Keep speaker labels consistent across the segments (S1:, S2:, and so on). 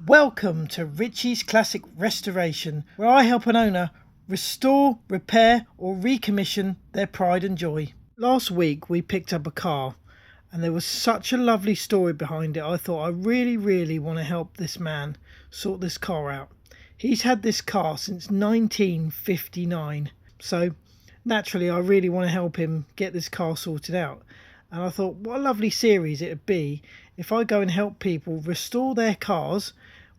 S1: Welcome to Richie's Classic Restoration, where I help an owner restore, repair or recommission their pride and joy. Last week we picked up a car and there was such a lovely story behind it. I thought I really want to help this man sort this car out. He's had this car since 1959, so naturally I really want to help him get this car sorted out. And I thought what a lovely series it would be if I go and help people restore their cars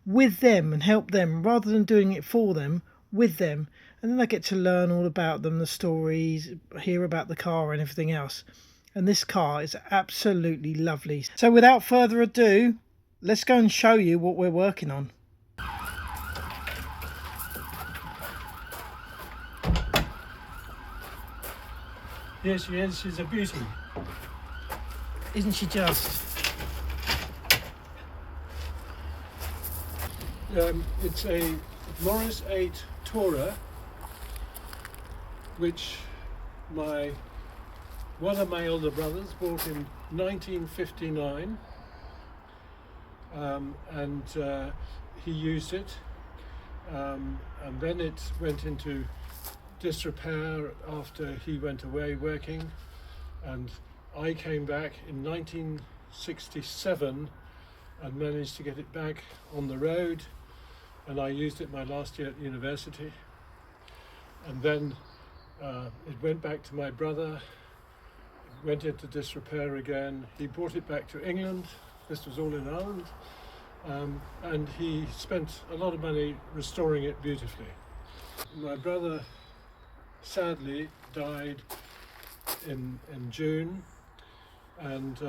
S1: with them and help them rather than doing it for them, with them. And then I get to learn all about them, the stories, hear about the car and everything else. And this car is absolutely lovely. So without further ado, let's go and show you what we're working on.
S2: Here she is, she's a beauty.
S1: Isn't she just?
S2: It's a Morris 8 Tourer, which one of my older brothers bought in 1959, and he used it, and then it went into disrepair after he went away working, and I came back in 1967 and managed to get it back on the road, and I used it my last year at university. And then it went back to my brother, went into disrepair again. He brought it back to England. This was all in Ireland, and he spent a lot of money restoring it beautifully. My brother sadly died in June, and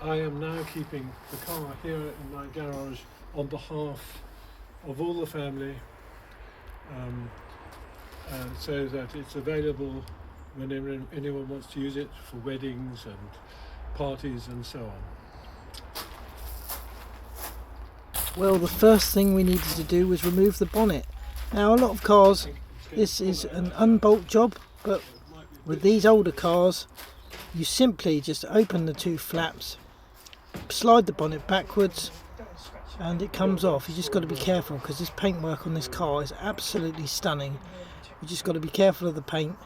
S2: I am now keeping the car here in my garage on behalf of all the family, so that it's available whenever anyone wants to use it for weddings and parties and so on.
S1: Well, the first thing we needed to do was remove the bonnet. Now a lot of cars, this is an unbolt job, but with these older cars you simply just open the two flaps, slide the bonnet backwards and it comes off. You just got to be careful because this paintwork on this car is absolutely stunning. You just got to be careful of the paint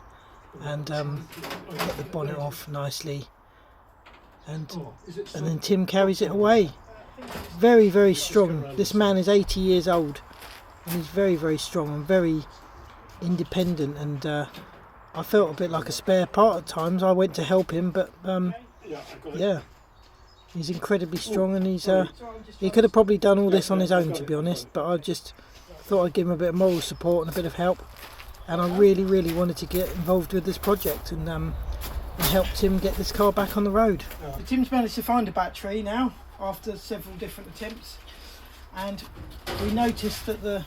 S1: and get the bonnet off nicely, and then Tim carries it away. Very strong. This man is 80 years old and he's very strong and very independent, and I felt a bit like a spare part at times. I went to help him, but yeah, he's incredibly strong, and he could have probably done all this on his own, to be honest, but I just thought I'd give him a bit of moral support and a bit of help, and I really wanted to get involved with this project and helped him get this car back on the road. So Tim's managed to find a battery now after several different attempts, and we noticed that the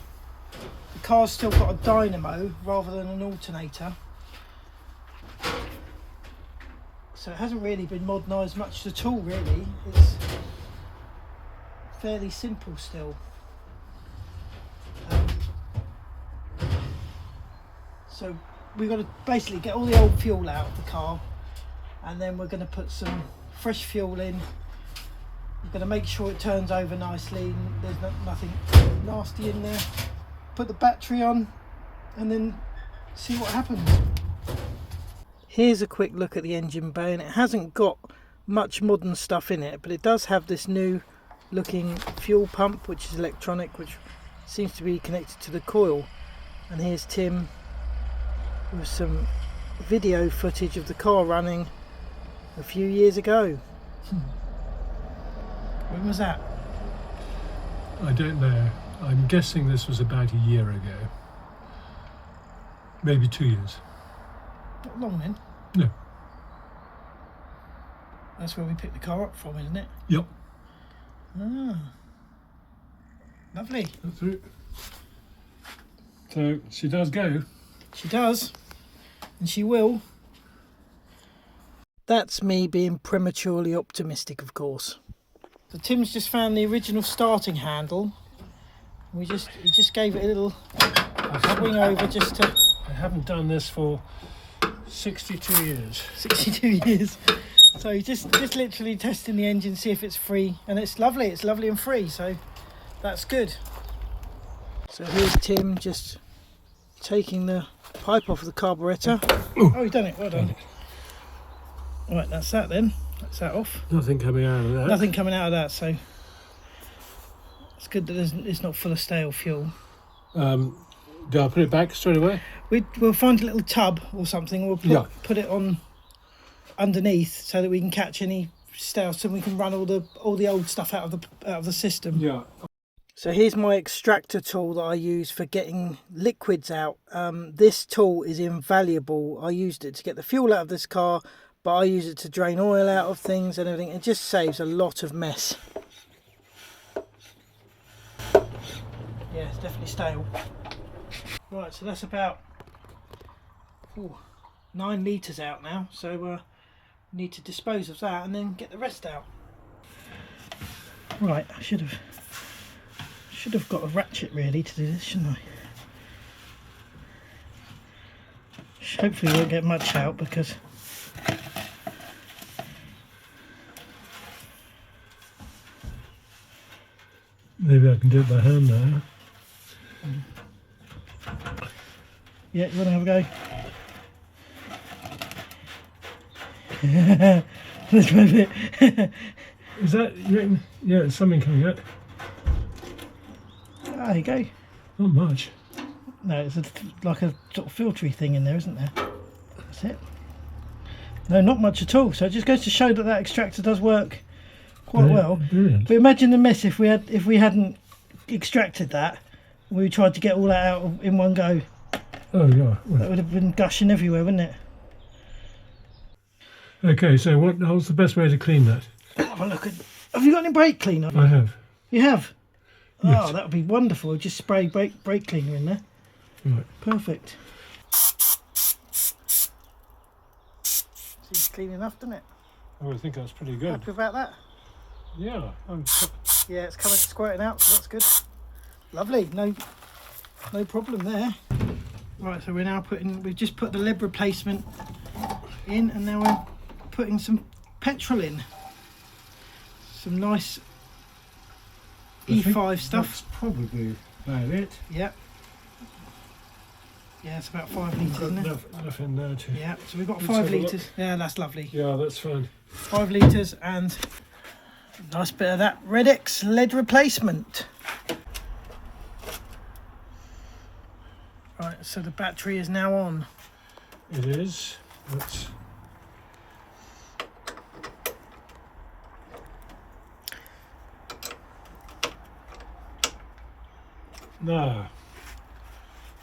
S1: car's still got a dynamo rather than an alternator, so it hasn't really been modernised much at all really. It's fairly simple still. So we've got to basically get all the old fuel out of the car, and then we're going to put some fresh fuel in. We're going to make sure it turns over nicely and there's nothing nasty in there. Put the battery on and then see what happens. Here's a quick look at the engine bay, and it hasn't got much modern stuff in it, but it does have this new looking fuel pump which is electronic, which seems to be connected to the coil. And here's Tim with some video footage of the car running a few years ago. When was that?
S2: I don't know. I'm guessing this was about a year ago. Maybe 2 years.
S1: Not long then.
S2: No.
S1: That's where we picked the car up from, isn't it?
S2: Yep.
S1: Ah. Lovely.
S2: That's it. So she does go.
S1: She does. And she will. That's me being prematurely optimistic, of course. So Tim's just found the original starting handle. He just gave it a little swing over just to...
S2: I haven't done this for 62 years.
S1: 62 years. So he's just literally testing the engine, see if it's free. And it's lovely and free. So that's good. So here's Tim just taking the pipe off of the carburettor. Oh, he's done it, well done. Right, that's that then. That's that off.
S2: Nothing coming out of that.
S1: Nothing coming out of that, so it's good that it's not full of stale fuel.
S2: Do I put it back straight away?
S1: We'll find a little tub or something. We'll put it on underneath so that we can catch any stale, so we can run all the old stuff out of the system.
S2: Yeah.
S1: So here's my extractor tool that I use for getting liquids out. This tool is invaluable. I used it to get the fuel out of this car, but I use it to drain oil out of things and everything. It just saves a lot of mess. Yeah, it's definitely stale. Right, so that's about 9 litres out now. So need to dispose of that and then get the rest out. Right, I should have got a ratchet really to do this, shouldn't I? Hopefully we won't get much out because
S2: maybe I can do it by hand now.
S1: yeah, you want to have a go? Let's move it.
S2: Is that, you reckon? Yeah, there's something coming out.
S1: There you go.
S2: Not much.
S1: No, it's like a sort of filtery thing in there, isn't there? That's it. No, not much at all. So it just goes to show that extractor does work quite well.
S2: Brilliant.
S1: But imagine the mess if we hadn't extracted that. We tried to get all that out in one go.
S2: Oh yeah. Well.
S1: That would have been gushing everywhere, wouldn't it?
S2: Okay, so what's the best way to clean that?
S1: Have a look at. Have you got any brake cleaner?
S2: I have.
S1: You have.
S2: Yes.
S1: Oh, that would be wonderful. Just spray brake cleaner in there.
S2: Right.
S1: Perfect. Seems clean enough, doesn't it?
S2: Oh, I think that's pretty good.
S1: Happy about that?
S2: Yeah.
S1: Yeah, it's coming squirting out, so that's good. Lovely. No problem there. Right, so we're now we've just put the lid replacement in, and now we're putting some petrol in. Some nice E5 stuff.
S2: That's probably about it.
S1: Yep. Yeah, it's about 5 litres, isn't it?
S2: Enough in there too.
S1: Yeah, so we've got
S2: Let's
S1: 5
S2: have a look.
S1: litres. Yeah, that's lovely.
S2: Yeah, that's fine.
S1: 5 litres and a nice bit of that Redex lead replacement. Right, so the battery is now on.
S2: It is. Let's. Now.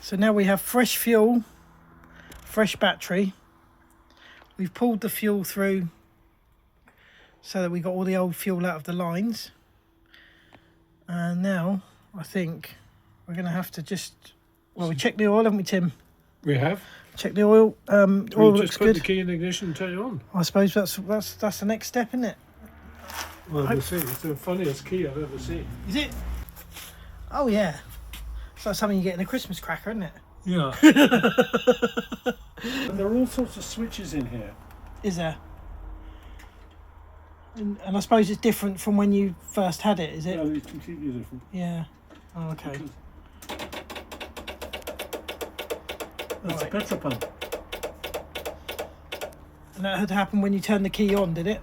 S1: So now we have fresh fuel, fresh battery. We've pulled the fuel through so that we got all the old fuel out of the lines. And now I think we're going to have to just, well, we checked the oil, haven't we, Tim?
S2: We have.
S1: Check the oil. Oil
S2: We
S1: looks
S2: just put
S1: good.
S2: the key in the ignition and turn it on.
S1: I suppose that's the next step, isn't it?
S2: Well, we'll see. It's the funniest key I've ever seen.
S1: Is it? Oh yeah. It's like something you get in a Christmas cracker, isn't it?
S2: Yeah. And there are all sorts of switches in here.
S1: Is there? And I suppose it's different from when you first had it, is it?
S2: Yeah, it's completely different.
S1: Yeah. Oh, okay.
S2: That's a
S1: Right.
S2: petrol pump.
S1: And that had happened when you turned the key on, did it?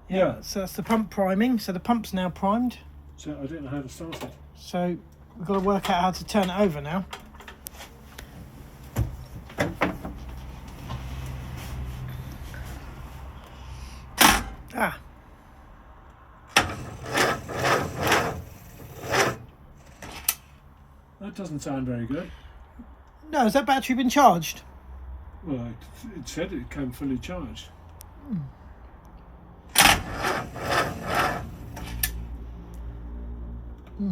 S2: Yeah.
S1: So that's the pump priming. So the pump's now primed.
S2: So I don't know how to start it.
S1: So we've got to work out how to turn it over now. Ah.
S2: That doesn't sound very good.
S1: No, has that battery been charged?
S2: Well, it said it came fully charged. It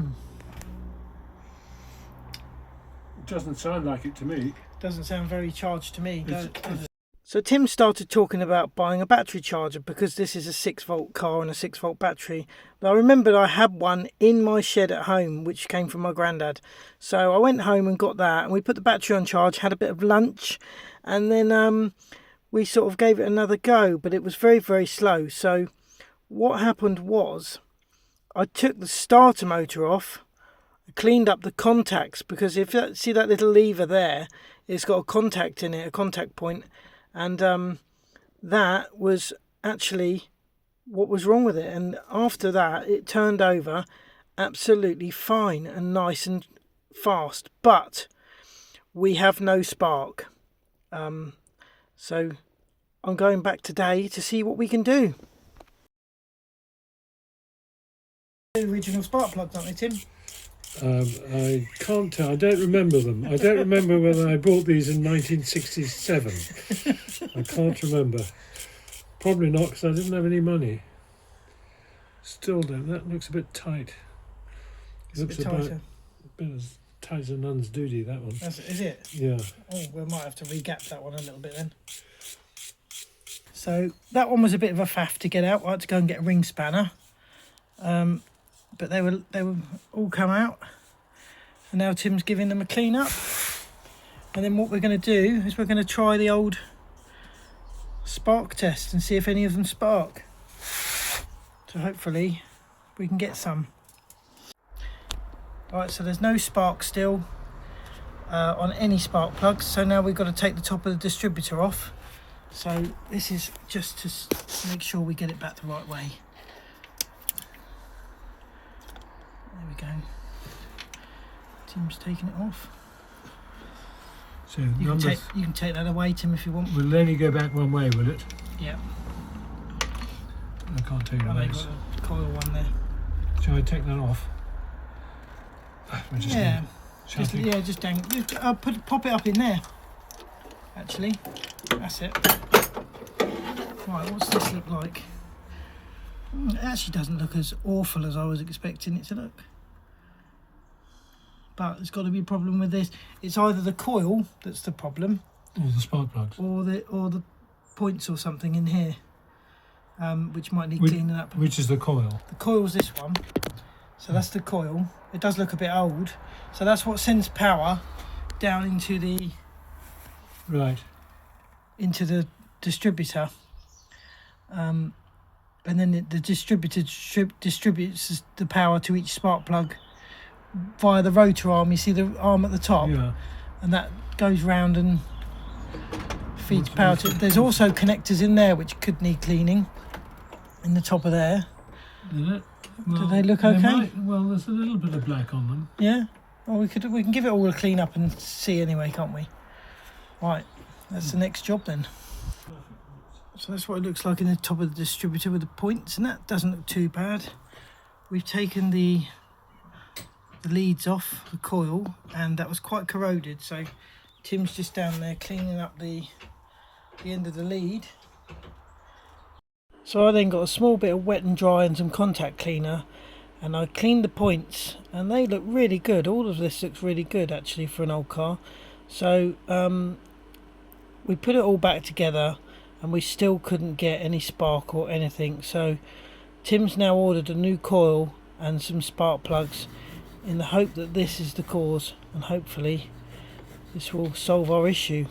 S2: doesn't sound like it to me.
S1: Doesn't sound very charged to me.
S2: It's-
S1: does it? So Tim started talking about buying a battery charger because this is a 6-volt car and a 6-volt battery. But I remembered I had one in my shed at home which came from my granddad. So I went home and got that and we put the battery on charge, had a bit of lunch, and then we sort of gave it another go, but it was very, very slow. So what happened was I took the starter motor off, cleaned up the contacts, because if you see that little lever there, it's got a contact in it, a contact point, and that was actually what was wrong with it. And after that, it turned over absolutely fine and nice and fast, but we have no spark. So I'm going back today to see what we can do. The original spark plugs, aren't they, Tim?
S2: I can't tell. I don't remember them. I don't remember whether I bought these in 1967. I can't remember. Probably not, because I didn't have any money. Still don't. That looks a bit tight.
S1: It's a bit tighter.
S2: A bit as tight as a nun's duty, that one.
S1: Is it?
S2: Yeah.
S1: Oh, we might have to re-gap that one a little bit then. So that one was a bit of a faff to get out. I had to go and get a ring spanner. But they were all come out, and now Tim's giving them a clean up. And then what we're going to do is we're going to try the old spark test and see if any of them spark. So hopefully we can get some. Alright, so there's no spark still on any spark plugs, so now we've got to take the top of the distributor off. So this is just to make sure we get it back the right way. There we go. Tim's taking it off.
S2: So
S1: You can take that away, Tim, if you want.
S2: will only go back one way, will it?
S1: Yeah.
S2: I can't take
S1: Oh,
S2: it.
S1: they've got a coil one there.
S2: Shall I take that off?
S1: Yeah. Just pop it up in there. Actually, that's it. Right, what's this look like? It actually doesn't look as awful as I was expecting it to look. But there's got to be a problem with this. It's either the coil that's the problem,
S2: or the spark plugs,
S1: or the points or something in here, which might need cleaning up.
S2: Which is the coil?
S1: The coil's this one. So that's the coil. It does look a bit old. So that's what sends power down into the distributor. And then the distributor distributes the power to each spark plug via the rotor arm. You see the arm at the top, and that goes round and feeds power to it. There's also connectors in there which could need cleaning in the top of there.
S2: Did it? Well,
S1: do they look okay?
S2: Well, there's a little bit of black on them.
S1: Yeah. Well, we can give it all a clean up and see anyway, can't we? Right. That's the next job then. So that's what it looks like in the top of the distributor with the points, and that doesn't look too bad. We've taken the leads off the coil, and that was quite corroded, so Tim's just down there cleaning up the end of the lead. So I then got a small bit of wet and dry and some contact cleaner, and I cleaned the points, and they look really good. All of this looks really good actually for an old car. So we put it all back together, and we still couldn't get any spark or anything. So Tim's now ordered a new coil and some spark plugs in the hope that this is the cause, and hopefully this will solve our issue.